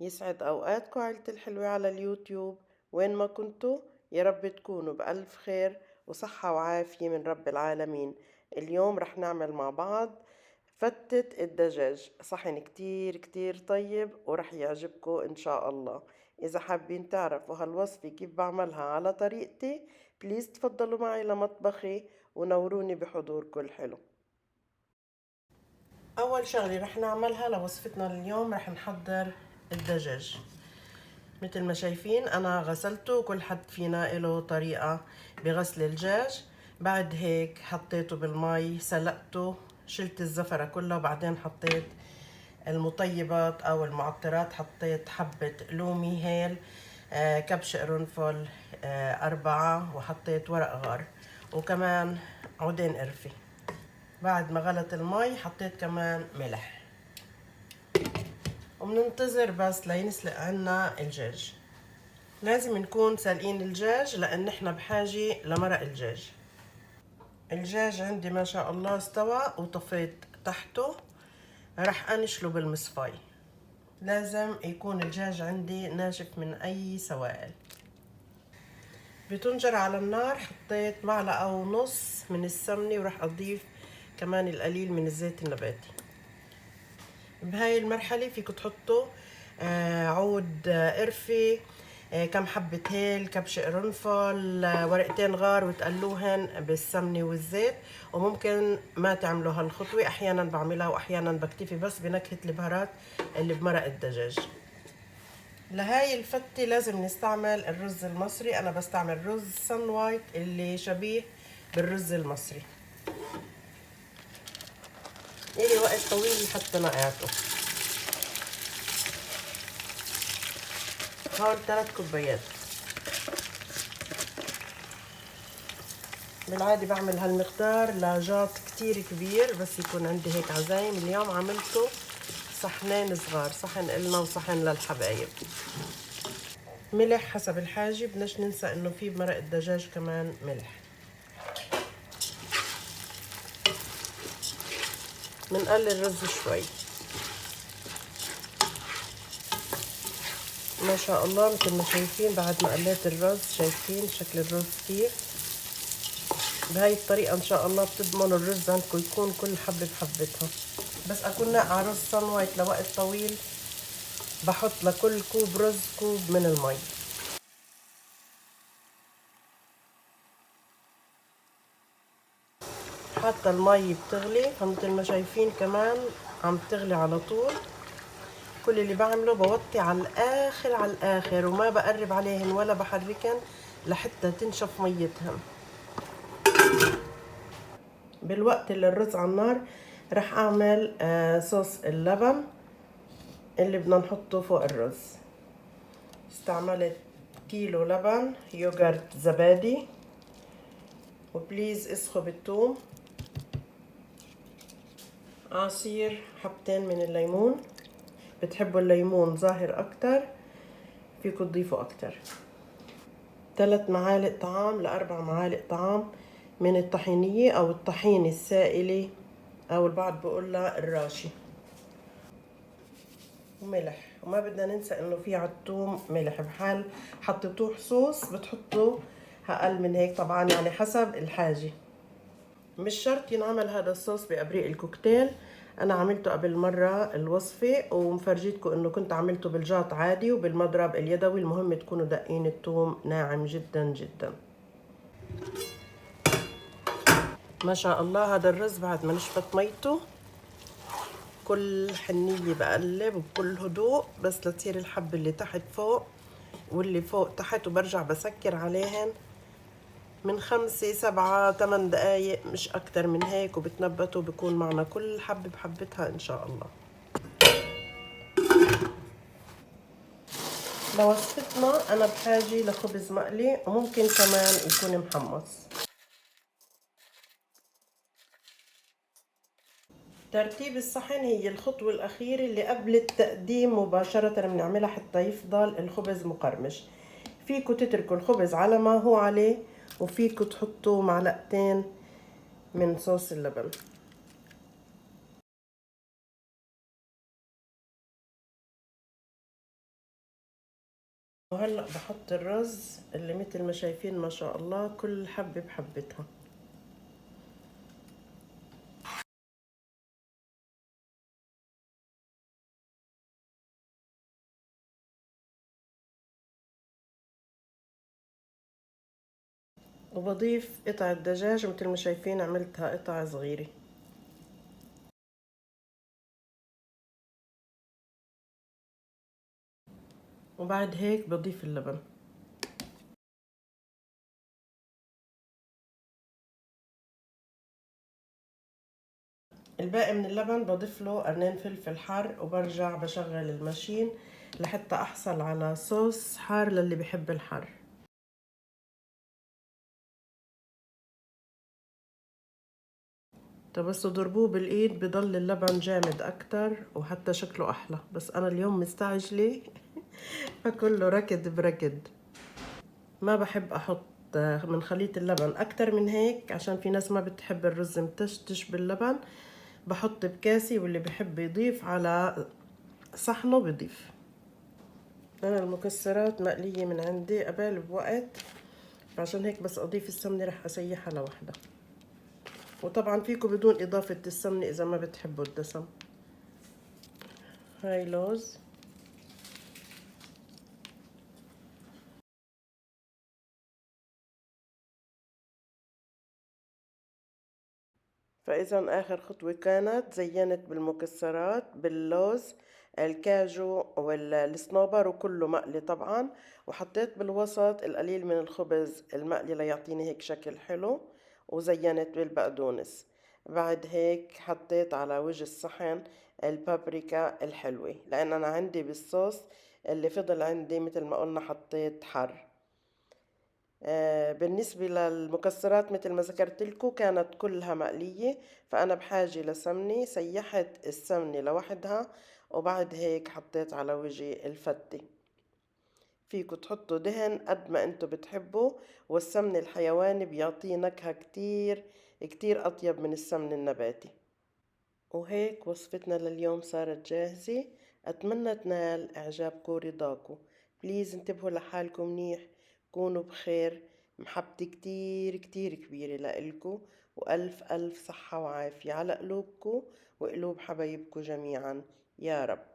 يسعد أوقاتكم عيلة الحلوة على اليوتيوب. وين ما كنتوا يا رب تكونوا بألف خير وصحة وعافية من رب العالمين. اليوم رح نعمل مع بعض فتة الدجاج، صحن كتير كتير طيب ورح يعجبكم إن شاء الله. إذا حابين تعرفوا هالوصفة كيف بعملها على طريقتي، بليز تفضلوا معي لمطبخي ونوروني بحضوركم الحلو. أول شغلة رح نعملها لوصفتنا اليوم، رح نحضر الدجاج. مثل ما شايفين أنا غسلته، كل حد فينا له طريقة بغسل الدجاج. بعد هيك حطيته بالمي، سلقته، شلت الزفرة كلها، وبعدين حطيت المطيبات أو المعطرات. حطيت حبة لومي هيل، كبش قرنفل 4، وحطيت ورق غار، وكمان عودين قرفة. بعد ما غلت المي حطيت كمان ملح، وبننتظر بس لينسلق عنا الدجاج. لازم نكون سالقين الدجاج لان احنا بحاجة لمرق الدجاج. الدجاج عندي ما شاء الله استوى وطفيت تحته، رح انشله بالمصفاي. لازم يكون الدجاج عندي ناشف من اي سوائل. بتنجر على النار حطيت معلقة ونص من السمنة، ورح اضيف كمان القليل من الزيت النباتي. بهاي المرحلة فيكم تحطوا عود قرفة، كم حبة هيل، كبش قرنفل، ورقتين غار، وتقلوهن بالسمنة والزيت. وممكن ما تعملوا هالخطوة، أحيانا بعملها وأحيانا بكتفي بس بنكهة البهارات اللي بمرق الدجاج. لهاي الفتة لازم نستعمل الرز المصري. أنا بستعمل رز سن وايت اللي شبيه بالرز المصري. إلي وقت طويل حتى نقعته. هون 3 كوبايات. بالعادي بعمل هالمقدار لجاط كتير كبير، بس يكون عندي هيك عزايم. اليوم عملته صحنين صغار، صحن إلنا وصحن للحبايب. ملح حسب الحاجة، بدناش ننسى انه في بمرق الدجاج كمان ملح. بنقلل الرز شوي. ما شاء الله مثل ما شايفين بعد ما قليت الرز، شايفين شكل الرز كيف. بهاي الطريقة ان شاء الله بتضمنوا الرز عندكم يكون كل حبة بحبتها. بس اكون ناقعة رز سن وايت لوقت طويل، بحط لكل كوب رز كوب من المي. حتى المي بتغلي، فمثل ما شايفين كمان عم تغلي على طول. كل اللي بعمله بوطي على الاخر على الاخر، وما بقرب عليهن ولا بحركن لحتى تنشف ميتهم. بالوقت اللي الرز على النار رح اعمل صوص اللبن اللي بدنا نحطه فوق الرز. استعملت كيلو لبن، يوغرت زبادي، وبليز اسخوا بالثوم، عصير حبتين من الليمون. بتحبوا الليمون ظاهر اكتر فيكم تضيفوا اكتر. 3 معالق طعام ل4 معالق طعام من الطحينية او الطحينة السائلة، او البعض بقول لها الراشي. وملح، وما بدنا ننسى انه في عالثوم ملح. بحال حطيتوه صوص بتحطوا اقل من هيك طبعا، يعني حسب الحاجة. مش شرط ينعمل هذا الصوص بأبريق الكوكتيل. انا عملته قبل مرة الوصفة ومفرجيتكم انه كنت عملته بالجاط عادي وبالمضرب اليدوي. المهم تكونوا دقين الثوم ناعم جدا جدا. ما شاء الله هذا الرز بعد ما نشفت ميته كل حنية بقلب وبكل هدوء، بس لتصير الحبة اللي تحت فوق واللي فوق تحت، وبرجع بسكر عليهن من 5 7 8 دقايق، مش اكتر من هيك، وبتنبتوا بكون معنا كل حبة بحبتها ان شاء الله. لوصفتنا انا بحاجة لخبز مقلي، وممكن كمان يكون محمص. ترتيب الصحن هي الخطوة الأخيرة اللي قبل التقديم مباشرة بنعملها حتى يفضل الخبز مقرمش. فيكو تتركوا الخبز على ما هو عليه، وفيكو تحطوا معلقتين من صوص اللبن. وهلأ بحط الرز اللي مثل ما شايفين ما شاء الله كل حبة بحبتها. وبضيف قطعة دجاج مثل ما شايفين عملتها قطع صغيرة. وبعد هيك بضيف اللبن. الباقي من اللبن بضيف له قرنين فلفل حار وبرجع بشغل الماشين لحتى احصل على صوص حار للي بحب الحار. بس تضربوه بالايد بضل اللبن جامد اكتر وحتى شكله احلى، بس انا اليوم مستعجلة فكله ركض بركض. ما بحب احط من خليط اللبن اكتر من هيك عشان في ناس ما بتحب الرز متشتش باللبن. بحط بكاسي واللي بحب يضيف على صحنه بضيف. انا المكسرات مقلية من عندي قبل بوقت، عشان هيك بس اضيف السمنة رح اسيحها لوحدها. وطبعا فيكم بدون اضافة السمنة اذا ما بتحبوا الدسم. هاي لوز. فإذا آخر خطوة كانت زينت بالمكسرات باللوز، الكاجو والصنوبر وكله مقلي طبعا، وحطيت بالوسط القليل من الخبز المقلي ليعطيني هيك شكل حلو، وزينت بالبقدونس. بعد هيك حطيت على وجه الصحن البابريكا الحلوة، لأن أنا عندي بالصوص اللي فضل عندي مثل ما قلنا حطيت حر. بالنسبة للمكسرات مثل ما ذكرت لكم كانت كلها مقلية، فأنا بحاجة لسمنة، سيحت السمنة لوحدها وبعد هيك حطيت على وجهي الفتة. فيكم تحطوا دهن قد ما انتو بتحبوا، والسمن الحيواني بيعطيه نكهة كتير كتير أطيب من السمن النباتي. وهيك وصفتنا لليوم صارت جاهزة. أتمنى تنال إعجابكم ورضاكم. بليز انتبهوا لحالكم منيح، كونوا بخير. محبتي كتير كتير كبيرة لإلكم، وألف ألف صحة وعافية على قلوبكم وقلوب حبايبكم جميعا يا رب.